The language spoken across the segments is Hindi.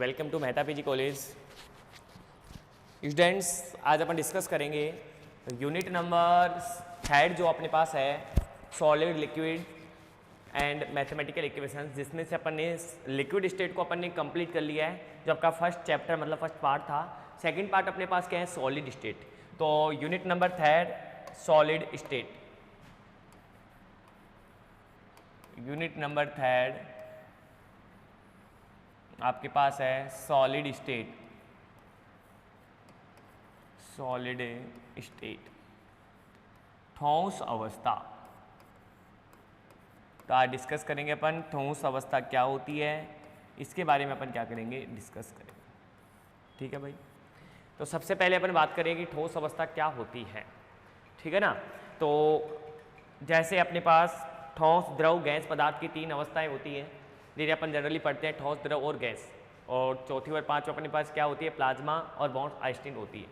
Welcome to Mehta PG college. Students, आज अपन डिस्कस करेंगे यूनिट नंबर 3 जो अपने पास है solid liquid and mathematical equations, जिसमें से अपन ने लिक्विड स्टेट को अपन ने कंप्लीट कर लिया है। जो आपका फर्स्ट चैप्टर मतलब फर्स्ट पार्ट था। सेकंड पार्ट अपने पास क्या है, सॉलिड स्टेट। तो unit number 3 solid state, unit number 3 आपके पास है सॉलिड स्टेट, सॉलिड स्टेट ठोस अवस्था। तो आज डिस्कस करेंगे अपन ठोस अवस्था क्या होती है, इसके बारे में अपन क्या करेंगे, डिस्कस करेंगे। ठीक है भाई। तो सबसे पहले अपन बात करेंगे कि ठोस अवस्था क्या होती है। ठीक है ना। तो जैसे अपने पास ठोस, द्रव, गैस, पदार्थ की 3 अवस्थाएं होती हैं। जिन्हें अपन जनरली पढ़ते हैं ठोस, द्रव और गैस। और चौथी और पांचवी अपने पास क्या होती है, प्लाज्मा और बॉन्ड आइंस्टीन होती है।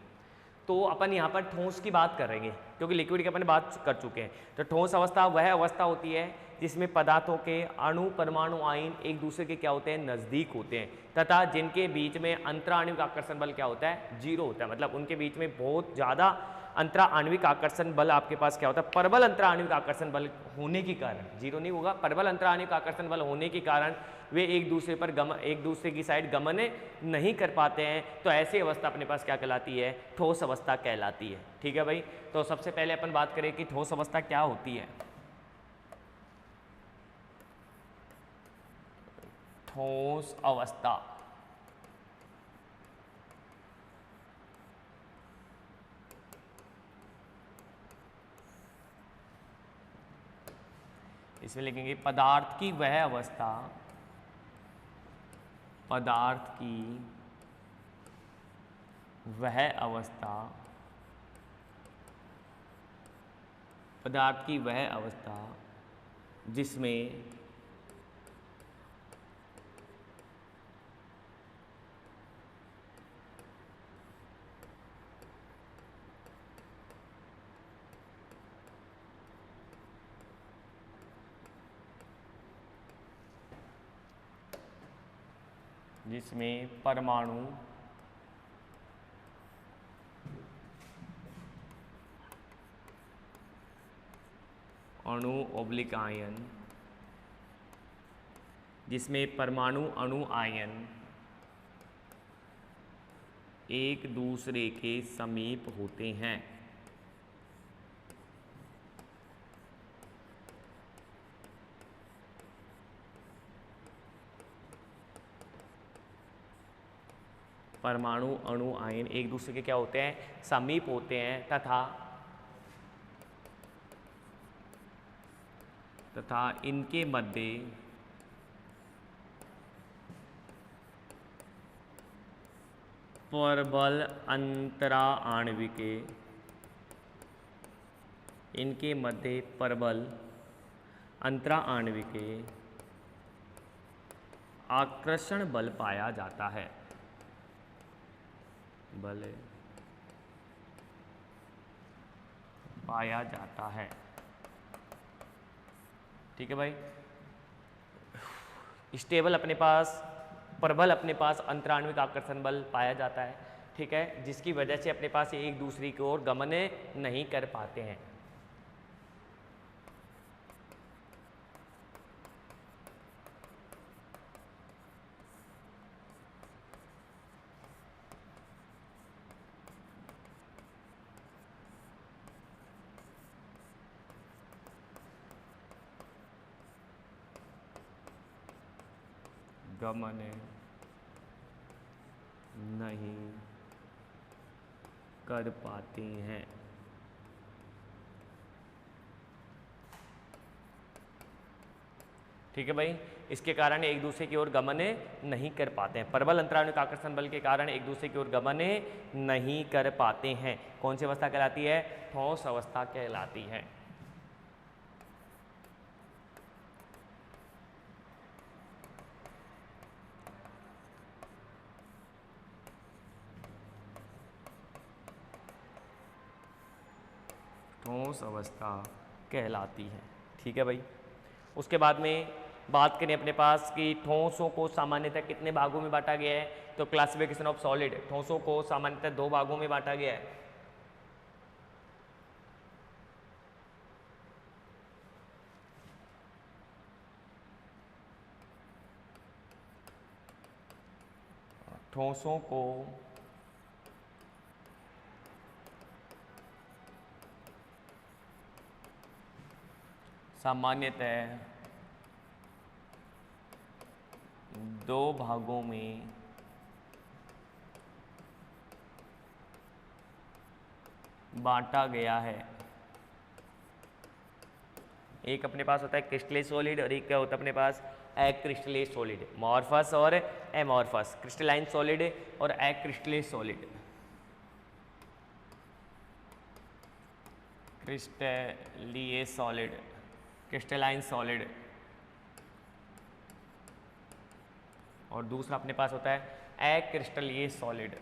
तो अपन यहाँ पर ठोस की बात करेंगे क्योंकि लिक्विड की अपन बात कर चुके हैं। तो ठोस अवस्था वह अवस्था होती है जिसमें पदार्थों के अणु, परमाणु, आयन एक दूसरे के क्या होते हैं, नज़दीक होते हैं, तथा जिनके बीच में अंतराण्विक आकर्षण बल क्या होता है, 0 होता है। मतलब उनके बीच में बहुत ज़्यादा अंतरा आणविक आकर्षण बल आपके पास क्या होता है, प्रबल अंतरा आणविक आकर्षण बल होने के कारण, 0 नहीं होगा, प्रबल अंतरा आणविक आकर्षण बल होने के कारण वे एक दूसरे पर एक दूसरे की साइड गमन नहीं कर पाते हैं। तो ऐसी अवस्था अपने पास क्या कहलाती है, ठोस अवस्था कहलाती है। ठीक है भाई। तो सबसे पहले अपन बात करें कि ठोस अवस्था क्या होती है। ठोस अवस्था इसमें लिखेंगे पदार्थ की वह अवस्था, पदार्थ की वह अवस्था, पदार्थ की वह अवस्था जिसमें परमाणु, अणु ऑब्लिक आयन, जिसमें परमाणु, अणु, आयन एक दूसरे के समीप होते हैं। परमाणु, अणु, आयन एक दूसरे के क्या होते हैं, समीप होते हैं, तथा इनके मध्य प्रबल अंतरा आणविक, इनके मध्य प्रबल अंतरा आणविक आकर्षण बल पाया जाता है। बल पाया जाता है। ठीक है भाई। स्टेबल अपने पास, प्रबल अपने पास अंतराण्विक आकर्षण बल पाया जाता है। ठीक है। जिसकी वजह से अपने पास एक दूसरे की ओर गमन नहीं कर पाते हैं। गमन नहीं कर पाते हैं। ठीक है भाई। इसके कारण एक दूसरे की ओर गमन नहीं कर पाते हैं। प्रबल अंतराण्विक आकर्षण बल के कारण एक दूसरे की ओर गमन नहीं कर पाते हैं। कौन सी अवस्था कहलाती है, ठोस अवस्था कहलाती है। ठोस अवस्था कहलाती है। ठीक है भाई। उसके बाद में बात करें अपने पास कि ठोसों को सामान्यतः कितने भागों में बांटा गया है, तो क्लासिफिकेशन ऑफ सॉलिड, ठोसों को सामान्यतः 2 भागों में बांटा गया है। ठोसों को सामान्यतः 2 भागों में बांटा गया है। एक अपने पास होता है क्रिस्टलाइज सॉलिड और एक क्या होता है अपने पास एक्रिस्टलाइज सॉलिड, मॉर्फस और एमॉर्फस, क्रिस्टलाइन सॉलिड और एक्रिस्टलाइज सॉलिड। क्रिस्टलीय सॉलिड, क्रिस्टलाइन सॉलिड, और दूसरा अपने पास होता है एक्रिस्टलीय सॉलिड।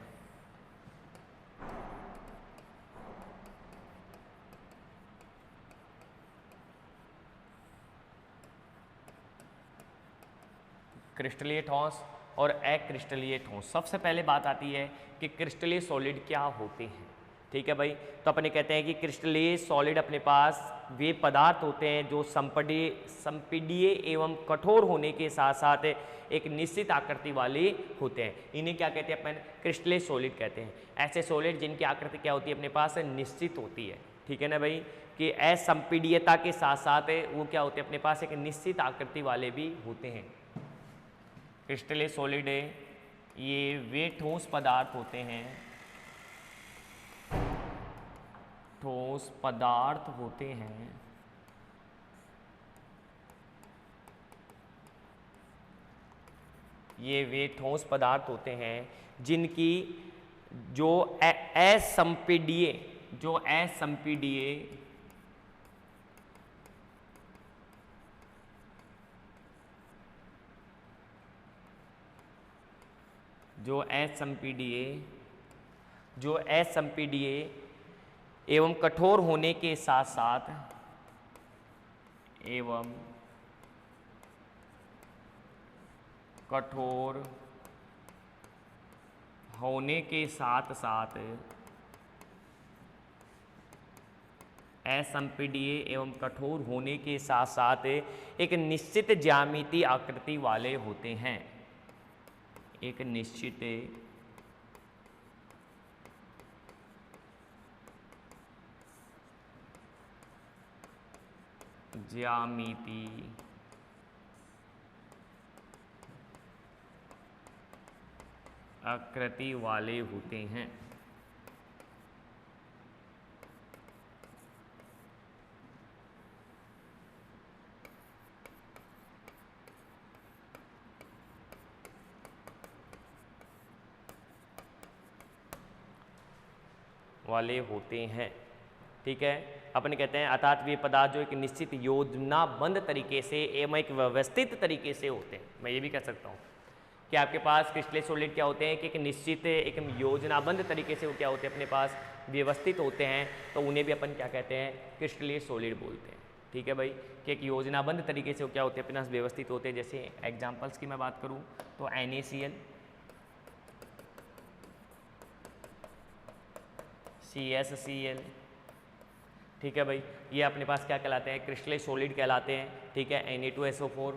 क्रिस्टलीय ठोस और अक्रिस्टलीय ठोस। सबसे पहले बात आती है कि क्रिस्टलीय सॉलिड क्या होते हैं। ठीक है भाई, तो अपने कहते हैं कि क्रिस्टलीय सॉलिड अपने पास वे पदार्थ होते हैं जो संपीडीय एवं कठोर होने के साथ साथ एक निश्चित आकृति वाले होते हैं। इन्हें क्या कहते हैं अपन, क्रिस्टलीय सॉलिड कहते हैं। ऐसे सॉलिड जिनकी आकृति क्या होती है अपने पास, निश्चित होती है। ठीक है ना भाई, कि असंपीडीयता के साथ साथ वो क्या होते हैं अपने पास, एक निश्चित आकृति वाले भी होते हैं। क्रिस्टलीय सॉलिड ये वे ठोस पदार्थ होते हैं, ठोस पदार्थ होते हैं ये वे ठोस पदार्थ होते हैं जिनकी जो असंपीडीय जो असंपीडीय एवं कठोर होने के साथ साथ असंपीडीय एवं कठोर होने के साथ साथ एक निश्चित ज्यामितीय आकृति वाले होते हैं। एक निश्चित ज्यामितीय आकृति वाले होते हैं। ठीक है, अपन कहते हैं अर्थात वे पदार्थ जो एक निश्चित योजनाबद्ध तरीके से एवं एक व्यवस्थित तरीके से होते हैं। मैं ये भी कह सकता हूँ कि आपके पास क्रिस्टलीय सॉलिड क्या होते हैं कि एक निश्चित एक योजनाबद्ध तरीके से वो क्या होते हैं अपने पास व्यवस्थित होते हैं, तो उन्हें भी अपन क्या कहते हैं, क्रिस्टलीय सॉलिड बोलते हैं। ठीक है भाई, कि एक योजनाबद्ध तरीके से वो क्या होते हैं अपने पास व्यवस्थित होते हैं। जैसे एग्जाम्पल्स की मैं बात करूँ तो NaCl, CsCl, ठीक है भाई, ये अपने पास क्या कहलाते हैं, क्रिस्टलीय सॉलिड कहलाते हैं। ठीक है, Na2SO4,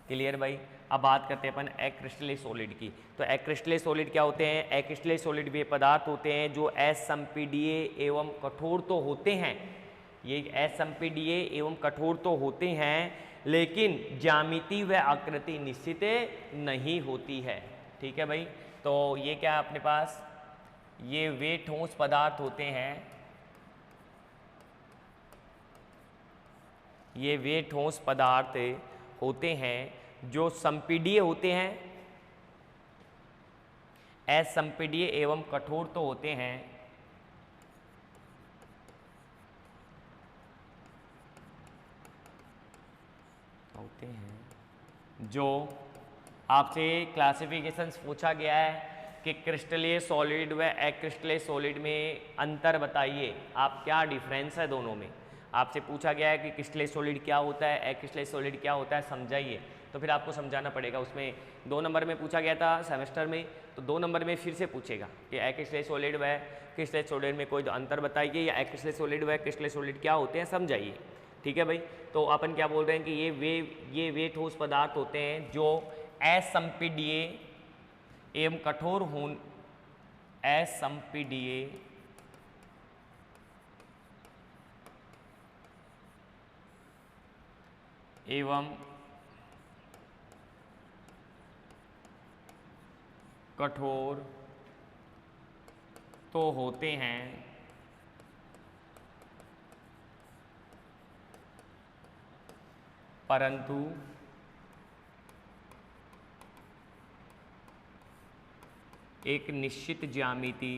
क्लियर भाई। अब बात करते हैं अपन अक्रिस्टलीय सॉलिड की। तो अक्रिस्टलीय सॉलिड क्या होते हैं, अक्रिस्टलीय सॉलिड वे पदार्थ होते हैं जो असंपीडीय एवं कठोर तो होते हैं, ये असंपीडीय एवं कठोर तो होते हैं, लेकिन ज्यामिति व आकृति निश्चित नहीं होती है। ठीक है भाई, तो ये क्या है अपने पास, ये वे ठोस पदार्थ होते हैं, ये वे ठोस पदार्थ होते हैं जो संपीडीय होते हैं, असंपीडीय एवं कठोर तो होते हैं, जो आपसे क्लासिफिकेशंस पूछा गया है कि क्रिस्टलीय सॉलिड व अक्रिस्टलीय सॉलिड में अंतर बताइए, आप क्या डिफरेंस है दोनों में। आपसे पूछा गया है कि क्रिस्टलाइज सॉलिड क्या होता है, एक्रिस्टलाइज सॉलिड क्या होता है, समझाइए, तो फिर आपको समझाना पड़ेगा। उसमें 2 नंबर में पूछा गया था सेमेस्टर में, तो 2 नंबर में फिर से पूछेगा कि एक्रिस्टलाइज सॉलिड व क्रिस्टलाइज सॉलिड में कोई अंतर बताइए, या एक्रिस्टलाइज सॉलिड व क्रिस्टलाइज सॉलिड क्या होते हैं समझाइए। ठीक है भाई। तो अपन क्या बोल रहे हैं कि ये वे ठोस पदार्थ होते हैं जो असंपीड्य एवं कठोर असंपीड्य एवं कठोर तो होते हैं, परंतु एक निश्चित ज्यामिति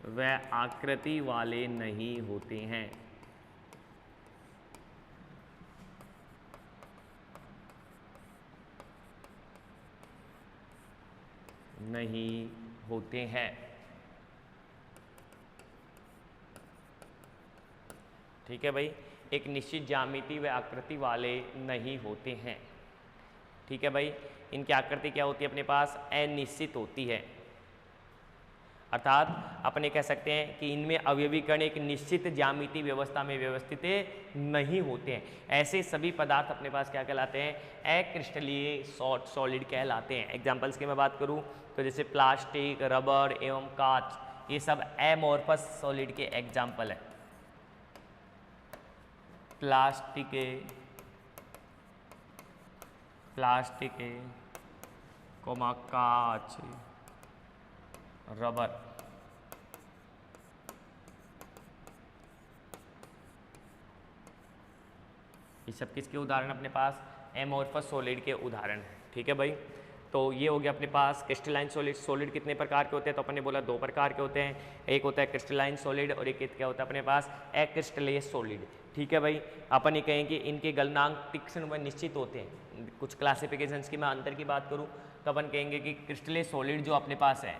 व आकृति वाले नहीं होते हैं। नहीं होते हैं। ठीक है भाई, एक निश्चित ज्यामिति व आकृति वाले नहीं होते हैं। ठीक है भाई, इनकी आकृति क्या होती है अपने पास, अनिश्चित होती है। अर्थात अपने कह सकते हैं कि इनमें अवयवी कण एक निश्चित ज्यामिति व्यवस्था में व्यवस्थित नहीं होते हैं। ऐसे सभी पदार्थ अपने पास क्या कहलाते हैं, अक्रिस्टलीय सॉलिड कहलाते हैं। एग्जाम्पल्स की मैं बात करूं तो जैसे प्लास्टिक, रबर एवं कांच, ये सब एमोर्फस सॉलिड के एग्जाम्पल है। प्लास्टिक कांच, रबर, ये सब किसके उदाहरण अपने पास, एमोर्फस सॉलिड के उदाहरण हैं। ठीक है भाई, तो ये हो गया अपने पास क्रिस्टलाइन सॉलिड। सॉलिड कितने प्रकार के होते हैं, तो अपन ने बोला 2 प्रकार के होते हैं, एक होता है क्रिस्टलाइन सॉलिड और एक क्या होता है अपने पास, अक्रिस्टलीय सॉलिड। ठीक है भाई, अपन ये कहें कि इनके गलनांक तीक्ष्ण व निश्चित होते हैं। कुछ क्लासिफिकेशंस की मैं अंतर की बात करूं तो अपन कहेंगे कि क्रिस्टलीय सॉलिड जो अपने पास है,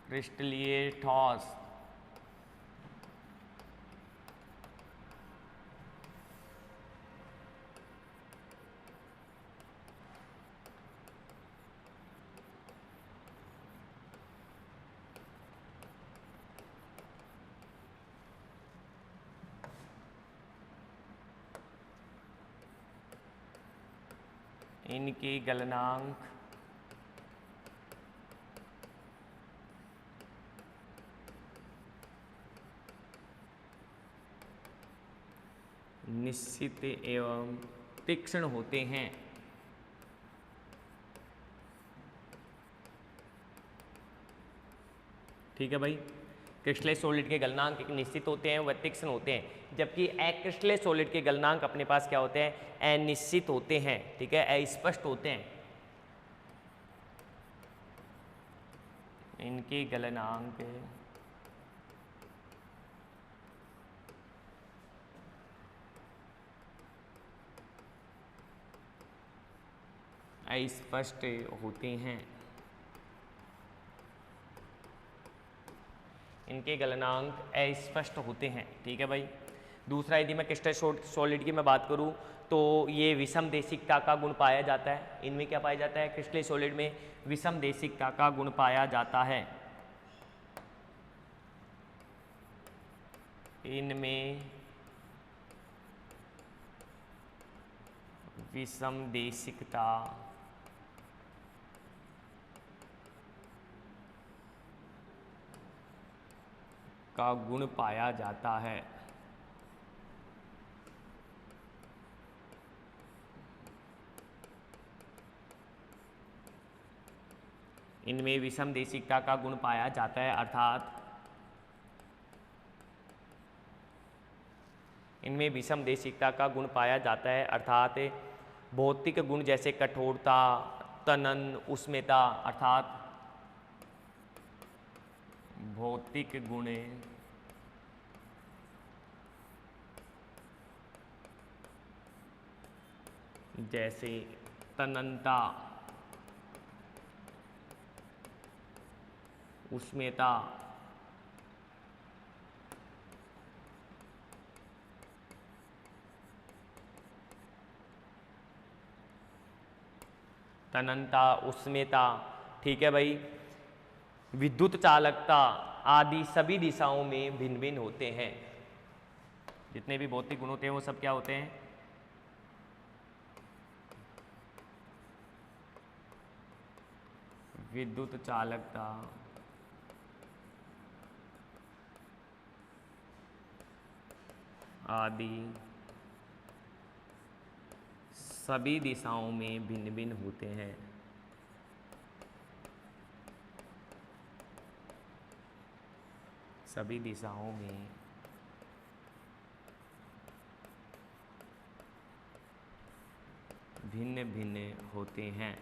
क्रिस्टलीय ठोस, इनकी गलनांक निश्चित एवं तीक्ष्ण होते हैं। ठीक है भाई, क्रिस्टलाइज सॉलिड के गलनांक एक निश्चित होते हैं, वह तीक्ष्ण होते हैं, जबकि अक्रिस्टलाइज सॉलिड के गलनांक अपने पास क्या होते हैं, अनिश्चित होते हैं। ठीक है, अस्पष्ट होते हैं। इनके गलनांक अस्पष्ट होते हैं। इनके गलनांक अस्पष्ट होते हैं। ठीक है भाई, दूसरा यदि मैं क्रिस्टलाइज सॉलिड की मैं बात करूं तो ये विषम देशिकता का गुण पाया जाता है। इनमें क्या पाया जाता है, क्रिस्टलाइज सॉलिड में विषम देशिकता का गुण पाया जाता है। इनमें विषम देशिकता का गुण पाया जाता है। इनमें विषम देशिकता का गुण पाया जाता है, अर्थात इनमें विषम देशिकता का गुण पाया जाता है, अर्थात भौतिक गुण जैसे कठोरता, तनन, उष्णता, अर्थात भौतिक गुण जैसे तन्यता, उष्णता, तन्यता, उष्णता, ठीक है भाई, विद्युत चालकता आदि सभी दिशाओं में भिन्न भिन्न होते हैं। जितने भी भौतिक गुण होते हैं वो सब क्या होते हैं? विद्युत चालकता आदि सभी दिशाओं में भिन्न भिन्न होते हैं। सभी दिशाओं में भिन्न भिन्न होते हैं।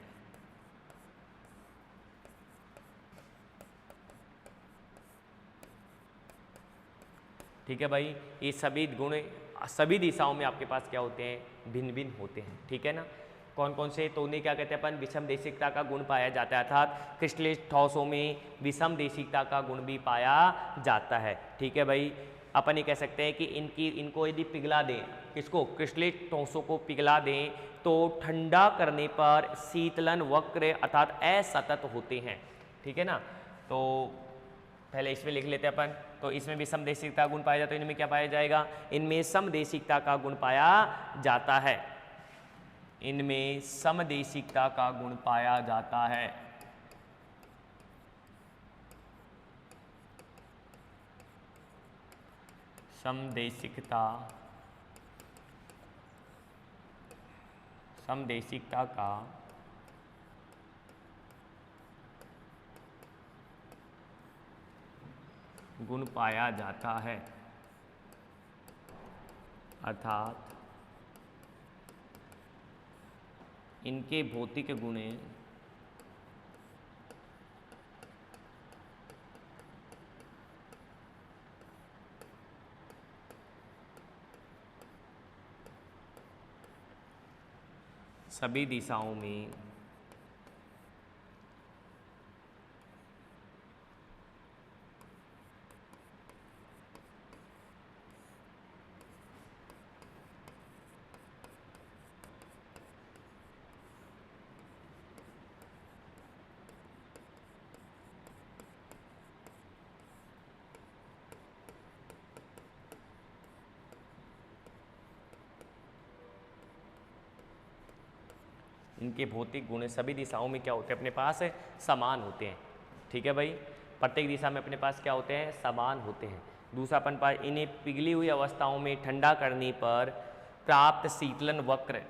ठीक है भाई, ये सभी गुण सभी दिशाओं में आपके पास क्या होते हैं? भिन्न भिन्न होते हैं। ठीक है ना? कौन कौन से? तो उन्हें क्या कहते हैं अपन? विषम देशिकता का गुण पाया जाता है, अर्थात क्रिस्टलित ठोसों में विषम देशिकता का गुण भी पाया जाता है। ठीक है भाई, अपन ये कह सकते हैं कि इनको यदि पिघला दें, किसको? क्रिस्टलित ठोसों को पिघला दें तो ठंडा करने पर शीतलन वक्र अर्थात असतत होते हैं। ठीक है ना? तो पहले इसमें लिख लेते हैं अपन। तो इसमें भी समदेशिकता गुण पाया जाता है, इनमें क्या पाया जाएगा? इनमें समदेशिकता का गुण पाया जाता है। इनमें समदेशिकता का गुण पाया जाता है। समदेशिकता का गुण पाया जाता है, अर्थात इनके भौतिक गुण सभी दिशाओं में इनके भौतिक गुण सभी दिशाओं में क्या होते हैं? अपने पास समान होते हैं। ठीक है भाई, प्रत्येक दिशा में अपने पास क्या होते हैं? समान होते हैं। दूसरा अपन पास इन्हें पिघली हुई अवस्थाओं में ठंडा करने पर प्राप्त शीतलन वक्र,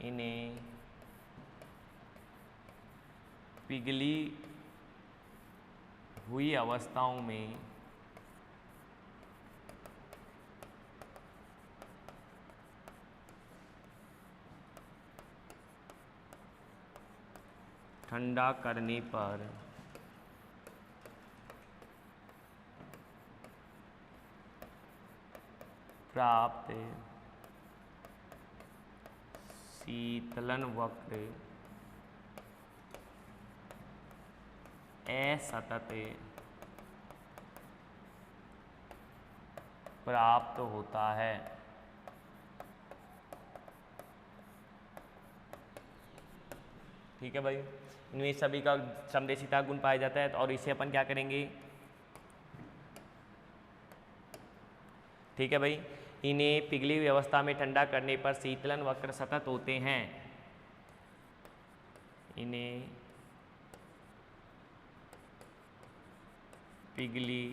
इन्हें पिघली हुई अवस्थाओं में ठंडा करने पर प्राप्त शीतलन वक्र असतत प्राप्त होता है। ठीक है भाई, इनमें सभी का समदेशिकता गुण पाया जाता है। और इसे अपन क्या करेंगे? ठीक है भाई, इन्हें पिघली हुई अवस्था में ठंडा करने पर शीतलन वक्र सतत होते हैं। इन्हें पिघली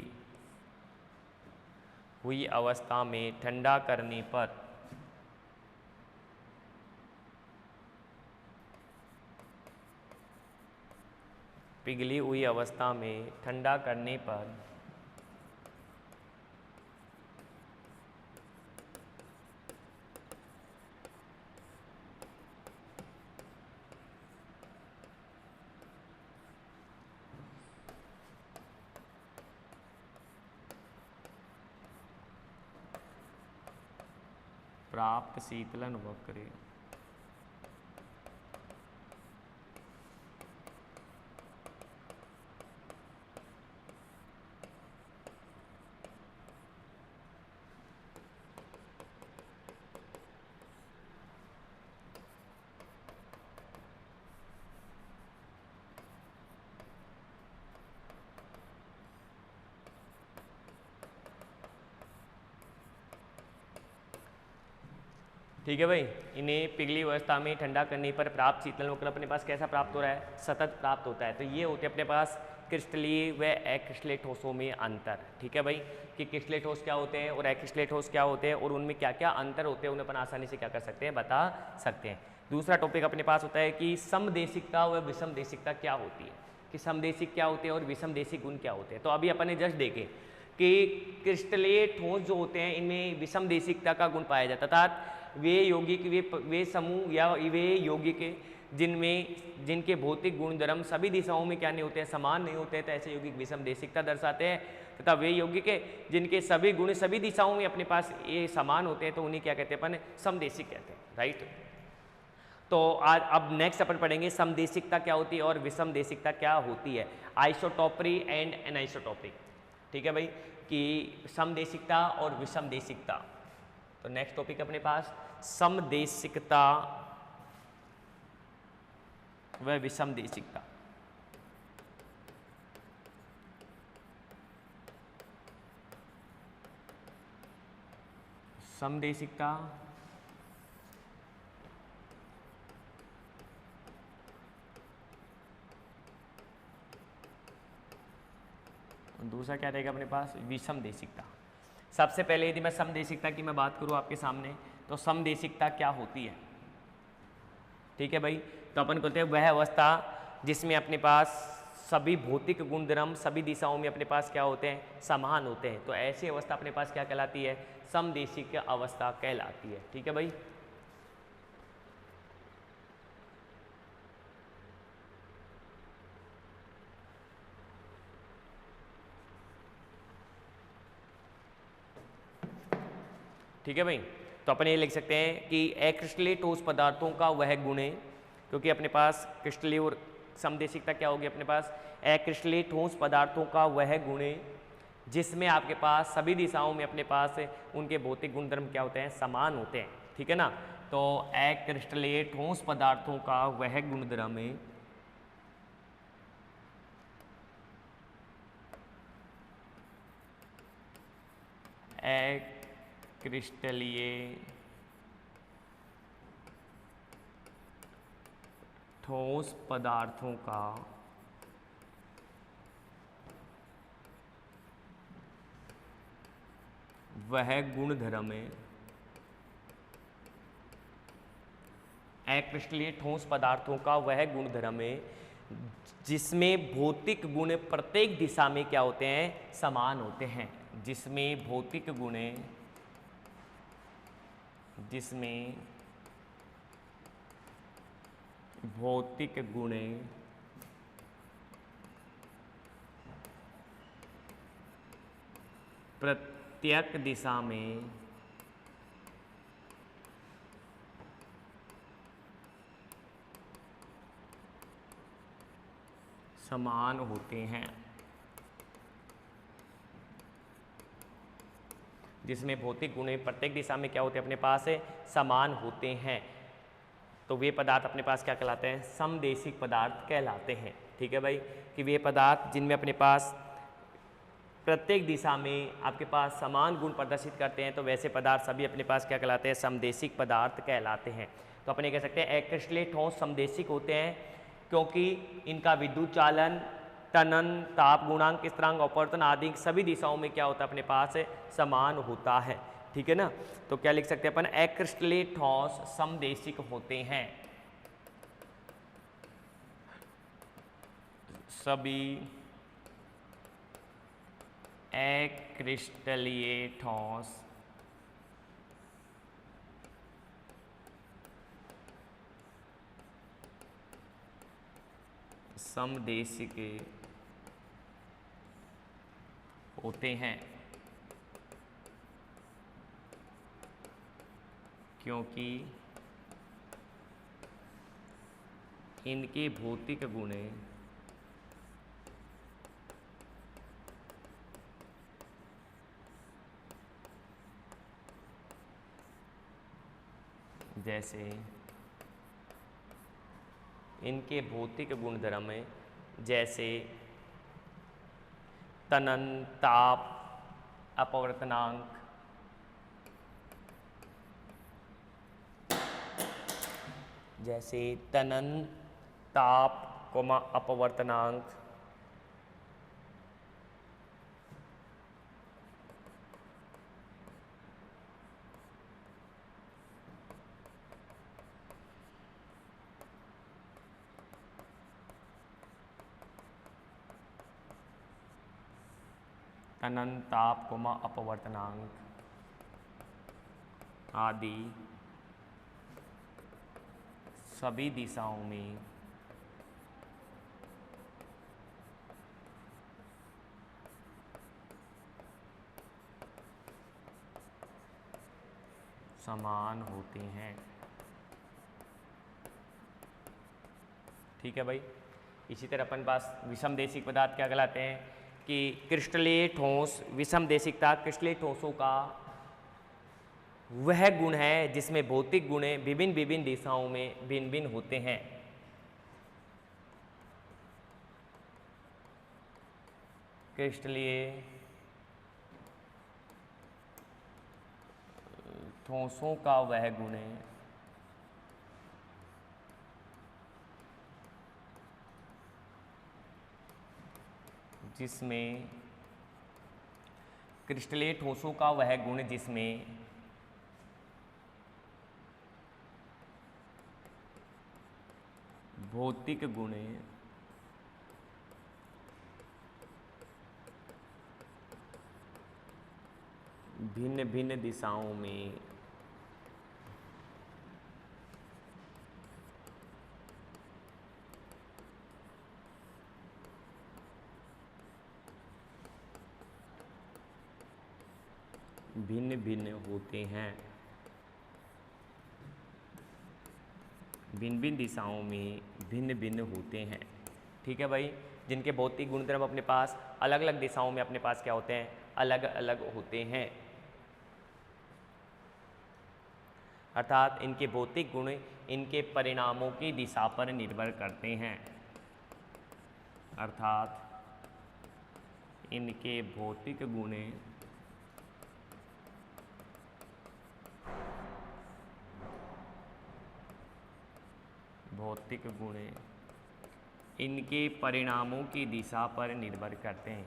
हुई अवस्था में ठंडा करने पर पिघली हुई अवस्था में ठंडा करने पर प्राप्त शीतल अनुभव करे। ठीक है भाई, इन्हें पिघली अवस्था में ठंडा करने पर प्राप्त शीतल अनुभव अपने पास कैसा प्राप्त हो रहा है? सतत प्राप्त होता है। तो ये होते हैं अपने पास क्रिस्टलीय व अक्रिस्टलीय ठोसों में अंतर। ठीक है भाई, कि क्रिस्टलीय ठोस क्या होते हैं और अक्रिस्टलीय ठोस क्या होते हैं और उनमें क्या क्या अंतर होते हैं, उन्हें अपन आसानी से क्या कर सकते हैं, बता सकते हैं। दूसरा टॉपिक अपने पास होता है कि समदेशिकता व विषमदेशिकता क्या होती है, कि समदेशिक क्या होते हैं और विषमदेशिक गुण क्या होते हैं। तो अभी अपन ने जस्ट देखे कि क्रिस्टलीय ठोस जो होते हैं इनमें विषमदेशिकता का गुण पाया जाता है, अर्थात वे यौगिक वे समूह या वे यौगिक जिनके भौतिक गुणधर्म सभी दिशाओं में क्या नहीं होते हैं, समान नहीं होते हैं, तो ऐसे यौगिक विषमदेशिकता दर्शाते हैं। तथा वे यौगिक जिनके सभी गुण सभी दिशाओं में अपने पास ये समान होते हैं, तो उन्हें क्या कहते हैं, अपन समदेशिक कहते हैं। राइट, तो आज अब नेक्स्ट अपन पढ़ेंगे समदेशिकता क्या होती है और विषमदेशिकता क्या होती है, आइसोटोपरी एंड एनाइसोटोपरी। ठीक है भाई, कि समदेशिकता और विषमदेशिकता। तो नेक्स्ट टॉपिक अपने पास समदेशिकता व विषमदेशिकता। समदेशिकता दूसरा क्या रहेगा अपने पास, विषमदेशिकता। सबसे पहले यदि मैं समदेशिकता की मैं बात करूं आपके सामने, तो समदेशिकता क्या होती है? ठीक है भाई, तो अपन कहते हैं वह अवस्था जिसमें अपने पास सभी भौतिक गुणधर्म सभी दिशाओं में अपने पास क्या होते हैं, समान होते हैं। तो ऐसी अवस्था अपने पास क्या कहलाती है, समदेशिक अवस्था कहलाती है। ठीक है भाई, ठीक है भाई, तो अपन ये लिख सकते हैं कि अक्रिस्टलीय ठोस पदार्थों का वह गुण है, क्योंकि अपने पास क्रिस्टलीय और समदेशिकता क्या होगी, अपने पास अक्रिस्टलीय ठोस पदार्थों का वह गुण है जिसमें आपके पास सभी दिशाओं में अपने पास उनके भौतिक गुणधर्म क्या होते हैं, समान होते हैं। ठीक है ना, तो अक्रिस्टलीय ठोस पदार्थों का वह गुणधर्म है क्रिस्टलीय ठोस पदार्थों का वह गुणधर्म है, अक्रिस्टलीय ठोस पदार्थों का वह गुणधर्म है जिसमें भौतिक गुण प्रत्येक दिशा में क्या होते हैं, समान होते हैं। जिसमें भौतिक गुण प्रत्येक दिशा में समान होते हैं। जिसमें भौतिक गुण प्रत्येक दिशा में क्या होते हैं, अपने पास समान होते हैं, तो वे पदार्थ अपने पास क्या कहलाते हैं, समदेशिक पदार्थ कहलाते हैं। ठीक है भाई, कि वे पदार्थ जिनमें अपने पास प्रत्येक दिशा में आपके पास समान गुण प्रदर्शित करते हैं, तो वैसे पदार्थ सभी अपने पास क्या कहलाते हैं, समदेशिक पदार्थ कहलाते हैं। तो अपने कह सकते हैं अक्रिस्टलीय ठोस समदेशिक होते हैं क्योंकि इनका विद्युत चालन, तनन, ताप गुणांक, स्थिरांक, अपवर्तन आदि सभी दिशाओं में क्या होता है, अपने पास समान होता है। ठीक है ना, तो क्या लिख सकते हैं अपन, अक्रिस्टलीय ठोस समदेशिक होते हैं। सभी अक्रिस्टलीय ठोस समदेशिक होते हैं। क्योंकि इनके भौतिक गुण जैसे इनके भौतिक गुणधर्म जैसे तनन, ताप, अपवर्तनांक, जैसे तनन, ताप, अपवर्तनांक, तनन, ताप, अपवर्तनांक आदि सभी दिशाओं में समान होते हैं। ठीक है भाई। इसी तरह अपन पास विषमदेशिक पदार्थ क्या कहलाते हैं कि क्रिस्टलीय ठोस। विषमदेशिकता क्रिस्टलीय ठोसों का वह गुण है जिसमें भौतिक गुण विभिन्न विभिन्न दिशाओं में भिन्न भिन्न होते हैं। क्रिस्टलीय ठोसों का वह गुण है जिसमें क्रिस्टलीय ठोसों का वह गुण जिसमें भौतिक गुण भिन्न भिन्न दिशाओं में भिन्न भिन्न होते हैं। भिन्न भिन्न दिशाओं में भिन्न भिन्न होते हैं। ठीक है भाई। जिनके भौतिक गुणधर्म अपने पास अलग अलग दिशाओं में अपने पास क्या होते हैं, अलग अलग होते हैं। अर्थात इनके भौतिक गुण इनके परिणामों की दिशा पर निर्भर करते हैं। अर्थात इनके भौतिक गुण इनके परिणामों की दिशा पर निर्भर करते हैं।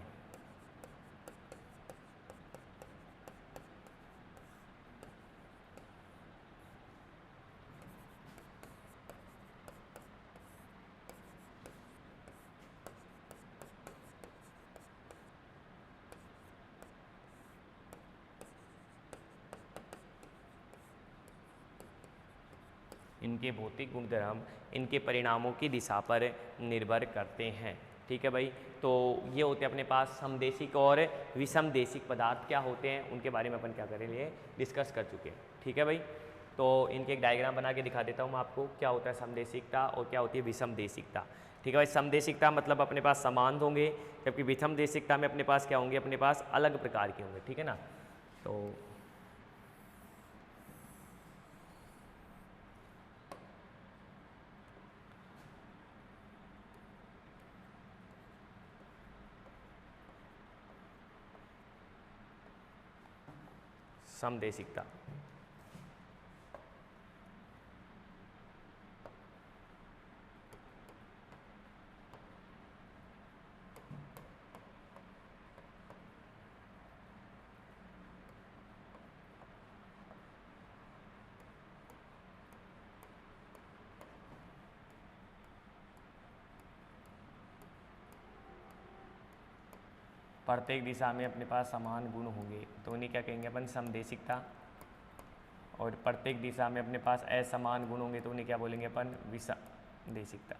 इनके भौतिक गुणधर्म इनके परिणामों की दिशा पर निर्भर करते हैं। ठीक है भाई। तो ये होते हैं अपने पास समदेशिक और विषमदेशिक पदार्थ क्या होते हैं, उनके बारे में अपन क्या करेंगे, डिस्कस कर चुके हैं। ठीक है भाई। तो इनके एक डायग्राम बना के दिखा देता हूँ मैं आपको, क्या होता है समदेशिकता और क्या होती है विषमदेशिकता। ठीक है भाई। समदेशिकता मतलब अपने पास समान होंगे, जबकि विषमदेशिकता में अपने पास क्या होंगे, अपने पास अलग प्रकार के होंगे। ठीक है ना। तो समदेशिकता प्रत्येक दिशा में अपने पास समान गुण होंगे तो उन्हें क्या कहेंगे अपन, समदेशिकता। और प्रत्येक दिशा में अपने पास असमान गुण होंगे तो उन्हें क्या बोलेंगे अपन, विषमदेशिकता।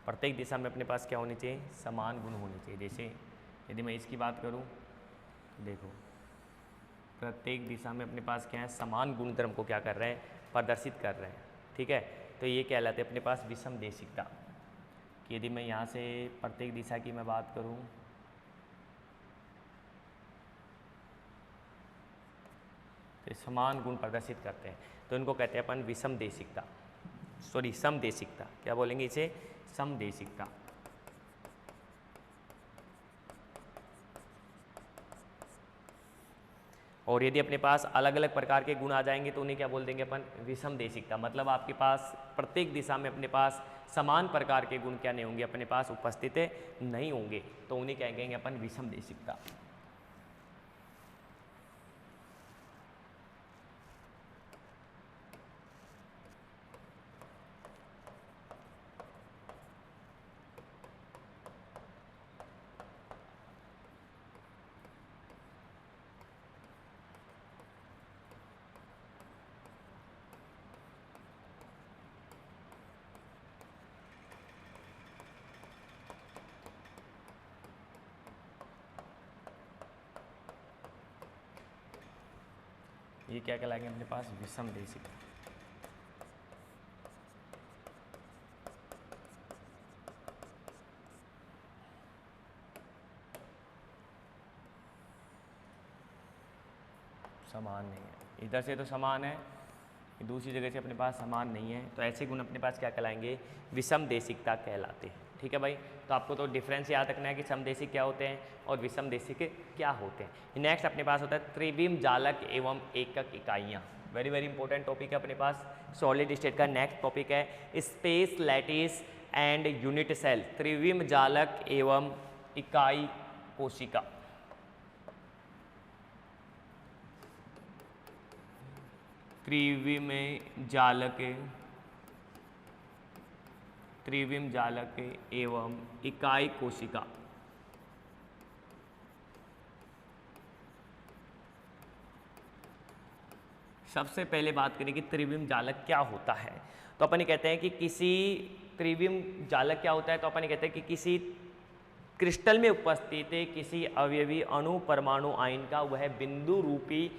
प्रत्येक दिशा में अपने पास क्या होनी चाहिए, समान गुण होने चाहिए। जैसे यदि मैं इसकी बात करूं, देखो प्रत्येक दिशा में अपने पास क्या है, समान गुणधर्म को क्या कर रहे हैं, प्रदर्शित कर रहे हैं। ठीक है, तो ये कहलाते हैं अपने पास विषम देशिकता। कि यदि मैं यहाँ से प्रत्येक दिशा की मैं बात करूं, तो समान गुण प्रदर्शित करते हैं, तो इनको कहते हैं अपन विषम देशिकता, सॉरी समदेशिकता। क्या बोलेंगे इसे, समदेशिकता। और यदि अपने पास अलग अलग प्रकार के गुण आ जाएंगे तो उन्हें क्या बोल देंगे अपन, विषम देशिकता। मतलब आपके पास प्रत्येक दिशा में अपने पास समान प्रकार के गुण क्या नहीं होंगे, अपने पास उपस्थित नहीं होंगे, तो उन्हें क्या कहेंगे अपन, विषम देशिकता। ये क्या कहलाएंगे अपने पास, विषम देशिकता। समान नहीं है, इधर से तो समान है, दूसरी जगह से अपने पास समान नहीं है, तो ऐसे गुण अपने पास क्या कहलाएंगे, विषम देशिकता कहलाते हैं। ठीक है भाई, तो आपको तो डिफरेंस याद रखना है कि समदेशिक क्या होते हैं और विषम देशिक क्या होते हैं। नेक्स्ट अपने पास होता है त्रिविम जालक एवं एकक इकाइयाँ। वेरी वेरी इंपॉर्टेंट टॉपिक है अपने पास, सॉलिड स्टेट का नेक्स्ट टॉपिक है space lattice and unit cell. त्रिविम जालक एवं इकाई कोशिका। त्रिविम जालक एवं इकाई कोशिका। सबसे पहले बात करें कि त्रिविम जालक क्या होता है, तो अपन ये कहते हैं कि किसी त्रिविम जालक क्या होता है, तो अपन ये कहते हैं कि किसी क्रिस्टल में उपस्थित किसी अवयवी अणु परमाणु आयन का वह बिंदु रूपी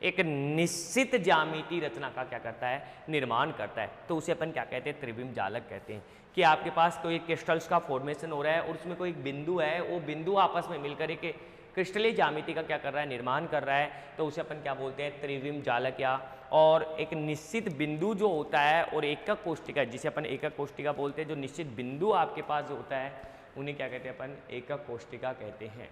एक निश्चित ज्यामिति रचना का क्या करता है, निर्माण करता है, तो उसे अपन क्या कहते हैं, त्रिविम जालक कहते हैं। कि आपके पास कोई क्रिस्टल्स का फॉर्मेशन हो रहा है और उसमें कोई बिंदु है, वो बिंदु आपस में मिलकर एक क्रिस्टलीय ज्यामिति का क्या कर रहा है, निर्माण कर रहा है, तो उसे अपन क्या बोलते हैं, त्रिविम जालक। या और एक निश्चित बिंदु जो होता है और एकक कोष्टिका, जिसे अपन एकक कोष्टिका बोलते हैं, जो निश्चित बिंदु आपके पास जो होता है उन्हें क्या कहते हैं अपन, एकक कोष्टिका कहते हैं।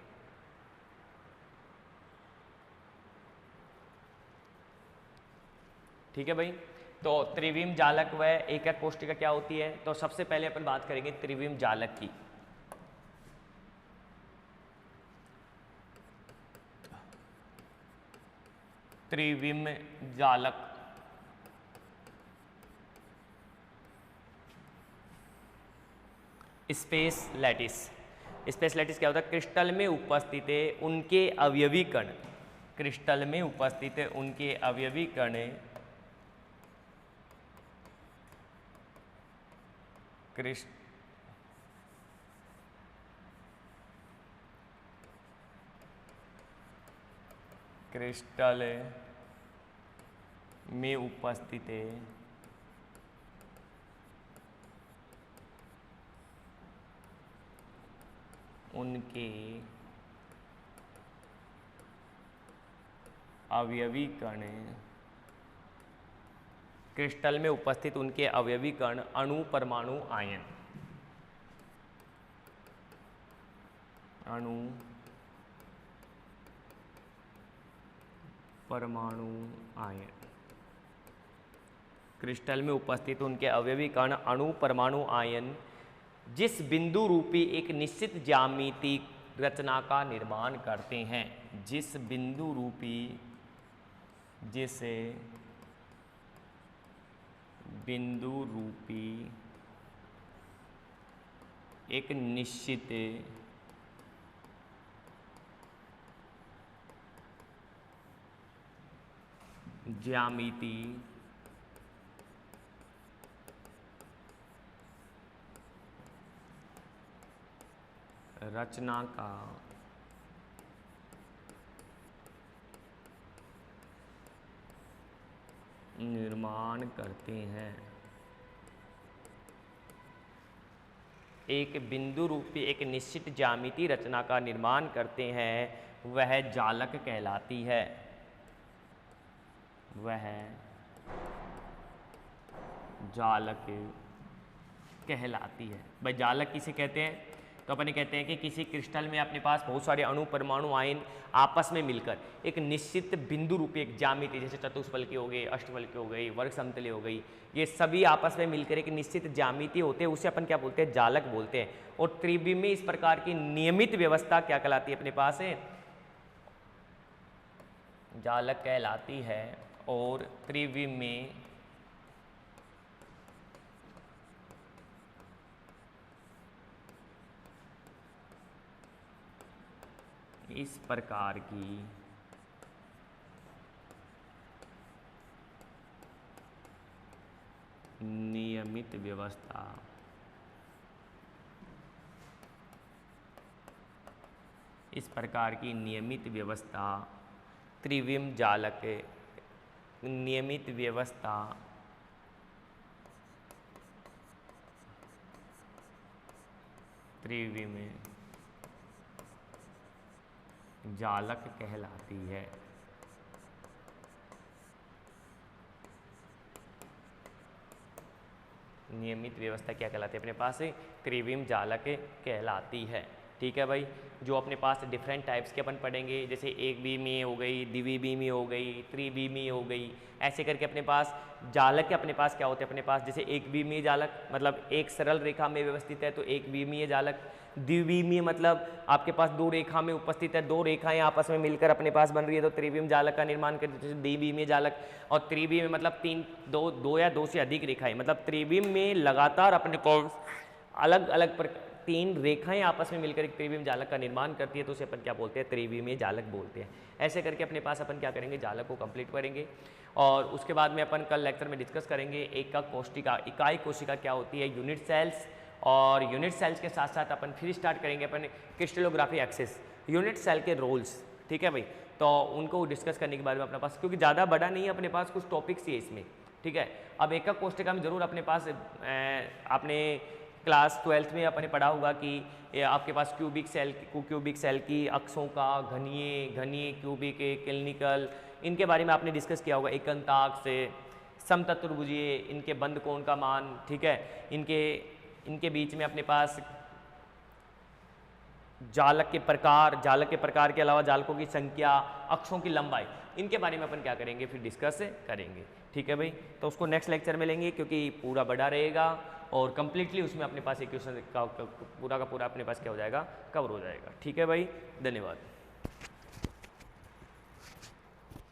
ठीक है भाई, तो त्रिविम जालक व एकक कोष्टिका क्या होती है, तो सबसे पहले अपन बात करेंगे त्रिविम जालक की। त्रिविम जालक स्पेस लैटिस। स्पेस लैटिस क्या होता है, क्रिस्टल में उपस्थित है उनके अवयवी कण, क्रिस्टल में उपस्थित है उनके अवयवी कण क्रिस्टल में उपस्थित है उनके अवयवी कण, क्रिस्टल में उपस्थित उनके अवयवी कण अणु परमाणु आयन, अणु परमाणु आयन, क्रिस्टल में उपस्थित उनके अवयवी कण अणु परमाणु आयन जिस बिंदु रूपी एक निश्चित ज्यामिति रचना का निर्माण करते हैं, जिस बिंदु रूपी, जिस बिंदु रूपी एक निश्चित ज्यामिति रचना का निर्माण करते हैं। एक बिंदु रूपी एक निश्चित ज्यामितीय रचना का निर्माण करते हैं, वह जालक कहलाती है। वह जालक कहलाती है। भाई जालक किसे कहते हैं? तो अपन कहते हैं कि किसी क्रिस्टल में अपने पास बहुत सारे अणु परमाणु आयन आपस में मिलकर एक निश्चित बिंदु रूपी एक ज्यामिति, जैसे चतुष्फलकी हो गई, अष्टफलकी हो गई, वर्ग समतली हो गई, ये सभी आपस में मिलकर एक निश्चित ज्यामिति होते हैं, उसे अपन क्या बोलते हैं? जालक बोलते हैं। और त्रिविम में इस प्रकार की नियमित व्यवस्था क्या कहलाती है? अपने पास है जालक कहलाती है। और त्रिविम में इस प्रकार की नियमित व्यवस्था त्रिविम जालक नियमित व्यवस्था त्रिविम जालक कहलाती है। नियमित व्यवस्था क्या कहलाती है? अपने पास त्रिविम जालक कहलाती है। ठीक है भाई। जो अपने पास डिफरेंट टाइप्स के अपन पढ़ेंगे, जैसे एक बीमी हो गई, द्विबीमी हो गई, त्रिबीमी हो गई, ऐसे करके अपने पास जालक के अपने पास क्या होते हैं? अपने पास जैसे एक बीमी जालक मतलब एक सरल रेखा में व्यवस्थित है तो एक बीमीय जालक। द्विबीमीय मतलब आपके पास दो रेखा में उपस्थित है, दो रेखाएं आपस में मिलकर अपने पास बन रही है तो त्रिविम जालक का निर्माण करते हैं, द्विबीमीय जालक। और त्रिबीम मतलब दो या दो से अधिक रेखाएं, मतलब त्रिविम में लगातार अपने को अलग अलग तीन रेखाएं आपस में मिलकर एक त्रिविम जालक का निर्माण करती है तो उसे अपन क्या बोलते हैं? त्रिविमीय जालक बोलते हैं। ऐसे करके अपने पास अपन क्या करेंगे? जालक को कंप्लीट करेंगे। और उसके बाद में अपन कल लेक्चर में डिस्कस करेंगे एकक कोशिका, इकाई कोशिका क्या होती है, यूनिट सेल्स। और यूनिट सेल्स के साथ साथ अपन फिर स्टार्ट करेंगे अपन क्रिस्टलोग्राफी एक्सेस, यूनिट सेल के रोल्स। ठीक है भाई, तो उनको डिस्कस करने के बाद में अपने पास, क्योंकि ज़्यादा बड़ा नहीं है अपने पास, कुछ टॉपिक्स ही है इसमें। ठीक है, अब एकक कोशिका में जरूर अपने पास आपने क्लास 12th में अपने पढ़ा होगा कि आपके पास क्यूबिक सेल की अक्षों का घनीय क्यूबिक क्लिनिकल, इनके बारे में आपने डिस्कस किया होगा। एकांताक से समचतुर्भुजीय, इनके बंद कोण का मान, ठीक है, इनके बीच में अपने पास जालक के प्रकार के अलावा जालकों की संख्या, अक्षों की लंबाई, इनके बारे में अपन क्या करेंगे? फिर डिस्कस करेंगे। ठीक है भाई, तो उसको नेक्स्ट लेक्चर में लेंगे क्योंकि पूरा बड़ा रहेगा और कंप्लीटली उसमें अपने पास एक क्वेश्चन का पूरा अपने पास क्या हो जाएगा? कवर हो जाएगा। ठीक है भाई, धन्यवाद।